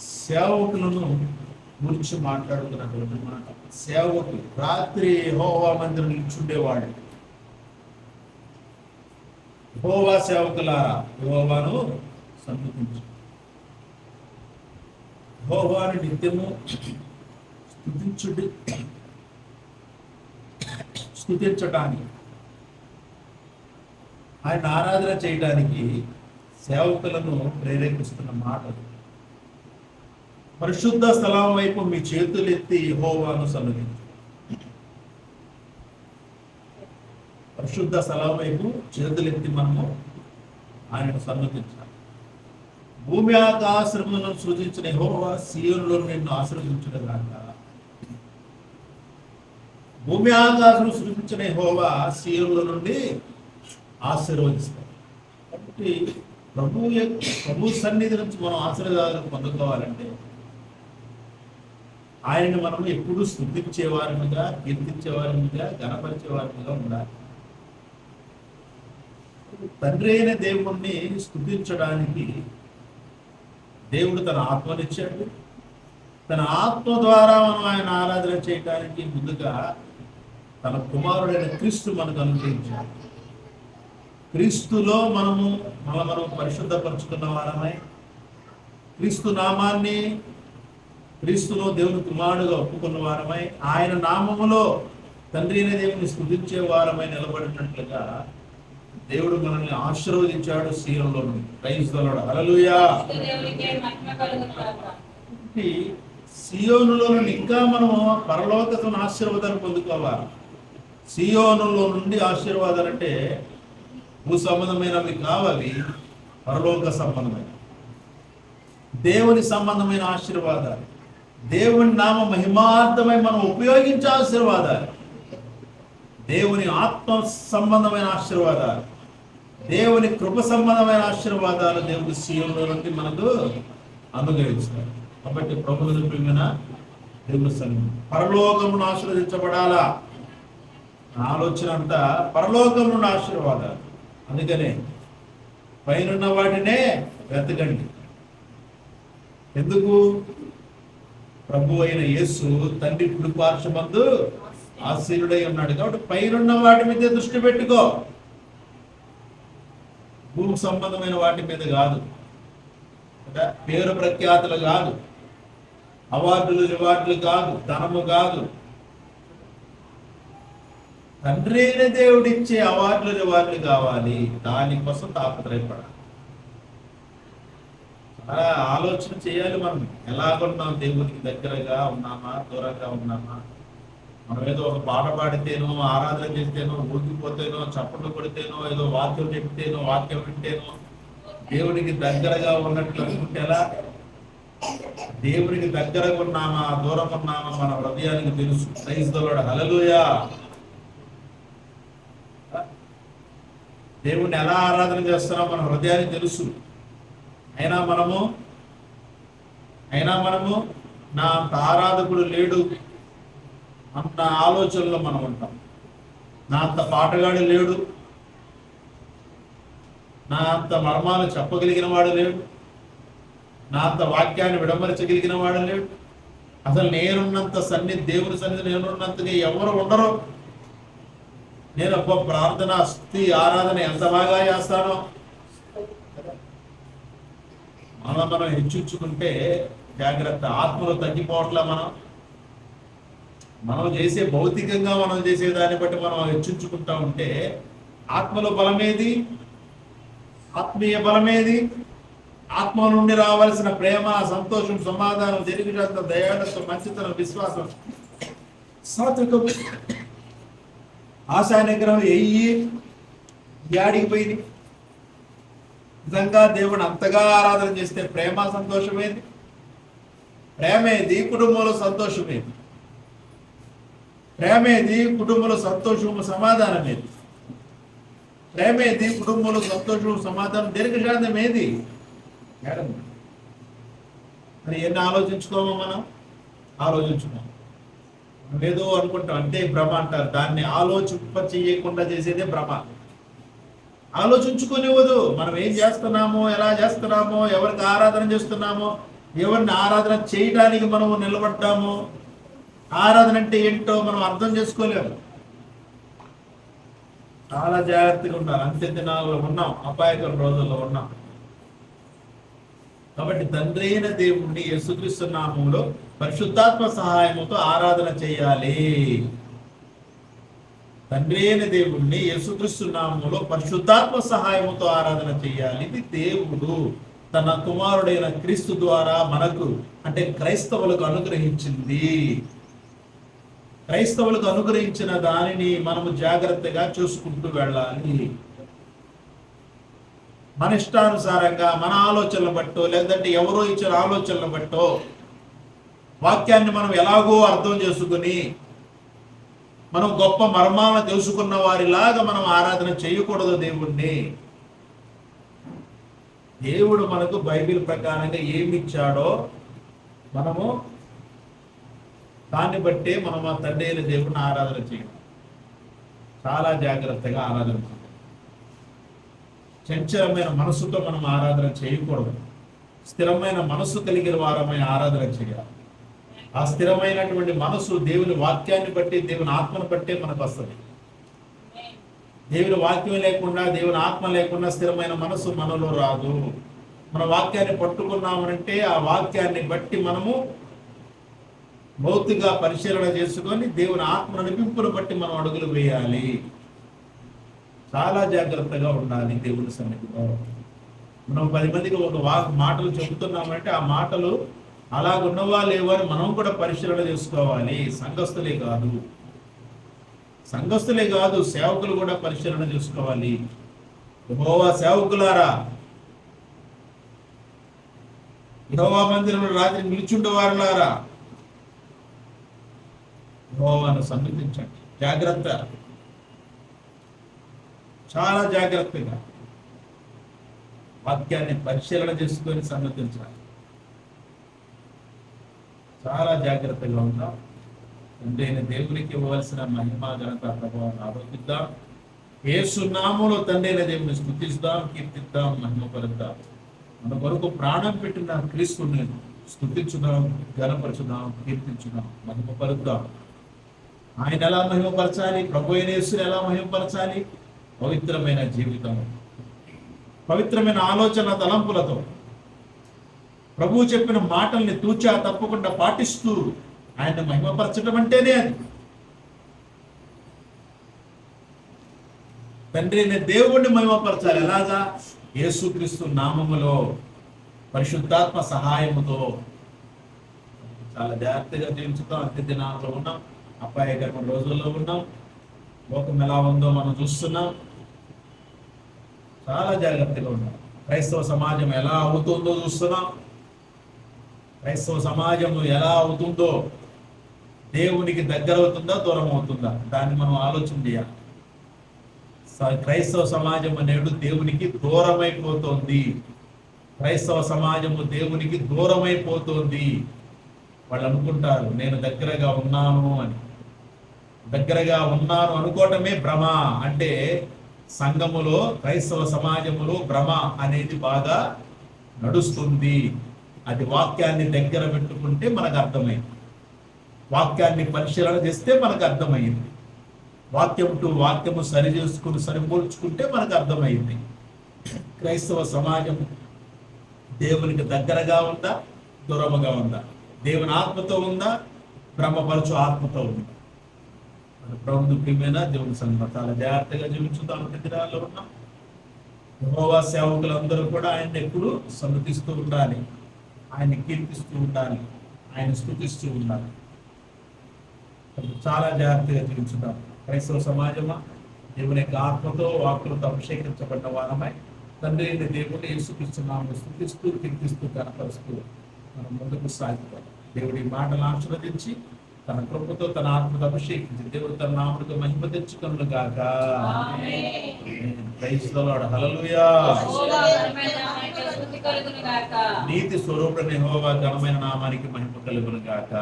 సేవకులను గురించి మాట్లాడుతున్నటువంటి మాట. సేవకులు రాత్రి యెహోవా మందిరం నిల్చుండేవాళ్ళు. యెహోవా సేవకులారా, యెహోవాను సన్నిధించు, యెహోవాను నిత్యము స్తుతించటానికి, ఆయన ఆరాధన చేయడానికి సేవకులను ప్రేరేపిస్తున్న మాటలు. పరిశుద్ధ స్థలం వైపు మీ చేతులెత్తి యెహోవాను సన్నిధించు. పరిశుద్ధ స్థలం వైపు చేతులెత్తి మనము ఆయనను సన్నిధించాలి. భూమి ఆకాశములను సృజించిన యెహోవా సీయోనులో నిన్ను ఆశీర్వదించుగాక. భూమి ఆకాశం సృజించిన యెహోవా సీయోనులో నుండి ఆశీర్వదిస్తాడు. కాబట్టి ప్రభు సన్నిధి నుంచి మనం ఆశీర్వాదాలను పొందుకోవాలంటే ఆయనను మనం ఎప్పుడూ స్తుతించేవారిగా, కీర్తించేవారిగా, గణపరిచేవారిగా ఉండాలి. తండ్రి అయిన దేవుణ్ణి స్తుతించడానికి దేవుడు తన ఆత్మనిచ్చాడు. తన ఆత్మ ద్వారా మనం ఆయన ఆరాధన చేయడానికి ముందుగా తన కుమారుడైన క్రీస్తు మనకు అనుగ్రహించాడు. క్రీస్తులో మనం పరిశుద్ధపరుచుకున్న వారమై, క్రీస్తు నామాన్ని క్రీస్తులో దేవుని కుమారుడుగా ఒప్పుకున్న వారమై, ఆయన నామములో తండ్రి అయిన దేవుని స్తుతించే వారమై నిలబడినట్లుగా దేవుడు మనల్ని ఆశీర్వదించాడు సీయోనులో నుండి. ప్రైజ్ ది లార్డ్, హల్లెలూయా. సీయోనులో నుండి ఇంకా మనం పరలోకమైన ఆశీర్వాదాలు పొందుకోవాలి. సీయోనులో నుండి ఆశీర్వాదాలు అంటే భూ సంబంధమైనవి కావవి, పరలోక సంబంధమైన, దేవుని సంబంధమైన ఆశీర్వాదాలు, దేవుని నామ మహిమార్థమై మనం ఉపయోగించే ఆశీర్వాదాలు, దేవుని ఆత్మ సంబంధమైన ఆశీర్వాదాలు, దేవుని కృప సంబంధమైన ఆశీర్వాదాలు దేవుని సీయోనులో నుండి మనకు అనుగ్రహిస్తారు. కాబట్టి ప్రభువుని ప్రియమైన దేవుని సన్నిధి, పరలోకమును ఆశీర్వదించబడాలా. ఆలోచన అంతా పరలోకం నుండి ఆశీర్వాదాలు. అందుకనే పైనున్న వాటినే వెతకండి. ఎందుకు? ప్రభు అయిన యేసు తండ్రి కుడి పార్శ్వమందు ఆసీనుడై ఉన్నాడు. కాబట్టి పైనున్న వాటి మీద దృష్టి పెట్టుకో, భూమి సంబంధమైన వాటి మీద కాదు, పేరు ప్రఖ్యాతులు కాదు, అవార్డులు రివార్డులు కాదు, ధనము కాదు. తండ్రి అయిన దేవుడిచ్చే అవార్డులు రివార్డులు కావాలి. దానికోసం తాపత్రయపడాలి. చాలా ఆలోచన చేయాలి. మనం ఎలాగున్నాం, దేవునికి దగ్గరగా ఉన్నామా, దూరంగా ఉన్నామా? మనం ఏదో ఒక పాట పాడితేనో, ఆరాధన చేస్తేనో, ఊగిపోతేనో, చప్పట్లు కొడితేనో, ఏదో వాక్యం చెప్తేనో, వాక్యం వింటేనో దేవునికి దగ్గరగా ఉన్నట్లు అనుకుంటే ఎలా? దేవునికి దగ్గరగా ఉన్నామా, దూరం ఉన్నామా మన హృదయానికి తెలుసు. ప్రైజ్ ది లార్డ్, హల్లెలూయా. దేవుణ్ణి ఎలా ఆరాధన చేస్తున్నాం మన హృదయానికి తెలుసు. అయినా మనము నా అంత ఆరాధకుడు లేడు అన్న ఆలోచనలో మనం ఉంటాం. నా అంత పాటగాడు లేడు, నా అంత మర్మాలు చెప్పగలిగిన వాడు లేడు, నా అంత వాక్యాన్ని విడమరించగలిగిన వాడు లేడు. అసలు నేనున్నంత దేవుని సన్నిధి నేనున్నంతగా ఎవరు ఉండరు. నేను ఒక ప్రార్థన, స్తుతి, ఆరాధన ఎంత బాగా చేస్తానో మనం హెచ్చించుకుంటే జాగ్రత్త. ఆత్మలో తగ్గిపోవట్లే. మనం చేసే భౌతికంగా మనం చేసే దాన్ని బట్టి మనం హెచ్చించుకుంటా ఉంటే ఆత్మలో బలమేది? ఆత్మీయ బలమేది? ఆత్మ నుండి రావాల్సిన ప్రేమ, సంతోషం, సమాధానం, జరిగినంత దయాళత్వం, మంచితనం, విశ్వాసం, సాత్వికం, ఆశా నిగ్రహం యాడికి పోయింది? నిజంగా దేవుడు అంతగా ఆరాధన చేస్తే ప్రేమ, సంతోషమేది? ప్రేమేది? కుటుంబంలో సంతోషమేది? ప్రేమేది? కుటుంబంలో సంతోషము, సమాధానం ఏది? ప్రేమేది? కుటుంబంలో సంతోషము, సమాధానం, దీర్ఘశాంతం ఏది? మరి ఎన్ని ఆలోచించుకోమో మనం ఆలోచించుకోం. ఏదో అనుకుంటాం, అంటే భ్రమ అంటారు. దాన్ని ఆలోచింప చేయకుండా చేసేదే భ్రమ. ఆలోచించుకునేవద్దు. మనం ఏం చేస్తున్నామో, ఎలా చేస్తున్నామో, ఎవరికి ఆరాధన చేస్తున్నామో ఎవరిని ఆరాధన చేయడానికి మనము నిలబడ్డాము, ఆరాధన అంటే ఏంటో మనం అర్థం చేసుకోలేము. చాలా జాగ్రత్తగా ఉండాలి. అంత్య దినాల్లో ఉన్నాం, అపాయకర రోజుల్లో ఉన్నాం. కాబట్టి తండ్రి అయిన దేవుణ్ణి యేసుక్రీస్తు నామములో పరిశుద్ధాత్మ సహాయముతో ఆరాధన చేయాలి. తండ్రి అయిన దేవుణ్ణి యేసుక్రీస్తు నామములో పరిశుద్ధాత్మ సహాయముతో ఆరాధన చేయాలి. ఇది దేవుడు తన కుమారుడైన క్రీస్తు ద్వారా మనకు, అంటే క్రైస్తవులకు అనుగ్రహించింది. క్రైస్తవులకు అనుగ్రహించిన దానిని మనము జాగ్రత్తగా చూసుకుంటూ వెళ్ళాలి. మన ఇష్టానుసారంగా, మన ఆలోచనలు బట్టో, లేదంటే ఎవరో ఇచ్చిన ఆలోచనలు బట్టో వాక్యాన్ని మనం ఎలాగో అర్థం చేసుకుని మనం గొప్ప మర్మాలను తెలుసుకున్న వారిలాగా మనం ఆరాధన చేయకూడదు దేవుణ్ణి. దేవుడు మనకు బైబిల్ ప్రకారంగా ఏమి ఇచ్చాడో మనము దాన్ని బట్టే మనం ఆ తండ్రి అయిన దేవుడిని ఆరాధన చేయాలి. చాలా జాగ్రత్తగా ఆరాధన చేయాలి. చంచలమైన మనసుతో మనం ఆరాధన చేయకూడదు. స్థిరమైన మనసు కలిగిన వారమై ఆరాధన చేయాలి. ఆ స్థిరమైనటువంటి మనసు దేవుని వాక్యాన్ని బట్టి, దేవుని ఆత్మను బట్టే మనకు వస్తుంది. దేవుని వాక్యం లేకుండా, దేవుని ఆత్మ లేకుండా స్థిరమైన మనసు మనలో రాదు. మన వాక్యాన్ని పట్టుకున్నామనంటే ఆ వాక్యాన్ని బట్టి మనము భౌతిక పరిశీలన చేసుకొని దేవుని ఆత్మ నడిపింపును బట్టి మనం అడుగులు వేయాలి. చాలా జాగ్రత్తగా ఉండాలి దేవుని సన్నిధిలో. మనం 10 మందికి ఒక మాటలు చెబుతున్నామంటే ఆ మాటలు అలాగున్నవా లేవో అని మనం కూడా పరిశీలన చేసుకోవాలి. సంఘస్థులే కాదు సేవకులు కూడా పరిశీలన చేసుకోవాలి. యెహోవా సేవకులారా, యెహోవా మందిరంలో రాత్రి నిలుచుండే వారులారా, యెహోవాను సన్నిధించండి. జాగ్రత్త, చాలా జాగ్రత్తగా వాక్యాన్ని పరిశీలన చేసుకొని సన్నతించాలి. చాలా జాగ్రత్తగా ఉందాం. తండ్రి అయిన దేవునికి ఇవ్వవలసిన మహిమ, ఘనత, ప్రభావాన్ని ఆరోపిద్దాం. యేసు నామములో తండ్రి అయిన దేవుని స్తుతిద్దాం, కీర్తిద్దాం, మహిమపరుద్దాం. మన కొరకు ప్రాణం పెట్టిన క్రీస్తుని స్తుతించుదాం, ఘనపరచుదాం, కీర్తించుదాం, మహిమపరుద్దాం. ఆయన ఎలా మహిమపరచాలి? ప్రభు అయిన యేసుని ఎలా మహిమపరచాలి? పవిత్రమైన జీవితం, పవిత్రమైన ఆలోచన తలంపులతో ప్రభువు చెప్పిన మాటల్ని తూచా తప్పకుండా పాటిస్తూ ఆయన మహిమపరచడం అంటేనే అది. తండ్రి అయిన దేవుణ్ణి మహిమపరచాలి. ఎలాగా? యేసుక్రీస్తు నామములో పరిశుద్ధాత్మ సహాయముతో. చాలా జాగ్రత్తగా జీవించుతాం. అంత్య దినాల్లో ఉన్నాం, అపాయకరమైన రోజుల్లో ఉన్నాం. లోకం ఎలా ఉందో మనం చూస్తున్నాం. చాలా జాగ్రత్తగా ఉన్నాం. క్రైస్తవ సమాజం ఎలా అవుతుందో చూస్తున్నాం. క్రైస్తవ సమాజం ఎలా అవుతుందో, దేవునికి దగ్గర అవుతుందా, దూరం అవుతుందా, దాన్ని మనం ఆలోచన చేయాలి. క్రైస్తవ సమాజం నేడు దేవునికి దూరమైపోతుంది. క్రైస్తవ సమాజము దేవునికి దూరమైపోతుంది. వాళ్ళు అనుకుంటారు నేను దగ్గరగా ఉన్నాను అని. దగ్గరగా ఉన్నాను అనుకోవటమే భ్రమ. అంటే సంఘములో, క్రైస్తవ సమాజములో భ్రమ అనేది బాగా నడుస్తుంది. అది వాక్యాన్ని దగ్గర పెట్టుకుంటే మనకు అర్థమైంది. వాక్యాన్ని పరిశీలన చేస్తే మనకు అర్థమైంది. వాక్యం టు వాక్యము సరి చేసుకుని సరిపోల్చుకుంటే మనకు అర్థమైంది. క్రైస్తవ సమాజం దేవునికి దగ్గరగా ఉందా, దూరముగా ఉందా? దేవుని ఆత్మతో ఉందా, బ్రహ్మపరచు ఆత్మతో ఉందా? ప్రభుత్వ ప్రియమైన దేవుని సంఘం చాలా జాగ్రత్తగా జీవించుతాం. దినాల్లో ఉన్నాం. యెహోవా సేవకులందరూ కూడా ఆయన ఎప్పుడు సన్నతిస్తూ ఉండాలి, ఆయన కీర్తిస్తూ ఉండాలి, ఆయన స్తుతిస్తూ ఉండాలి. చాలా జాగ్రత్తగా జీవించుతాం. క్రైస్తవ సమాజమా దేవుని యొక్క ఆత్మతో, వాక్కులతో అభిషేకించబడ్డ వారమై తండ్రి అయిన దేవుని యేసుక్రీస్తునామములో స్తుతిస్తూ, కీర్తిస్తూ, కనపరుస్తూ మనం ముందుకు సాగుతాం. దేవుడి మాటలు ఆశీర్వదించి తన కృపతో, తన ఆత్మతో అభిషేకించి దేవుడు తన నామమునకు మహిమ తెచ్చుకొనును గాక. Praise the Lord. హల్లెలూయా. నీతి స్వరూపుడైన యెహోవా ఘనమైన నామానికి మహిమ కలుగును గాక.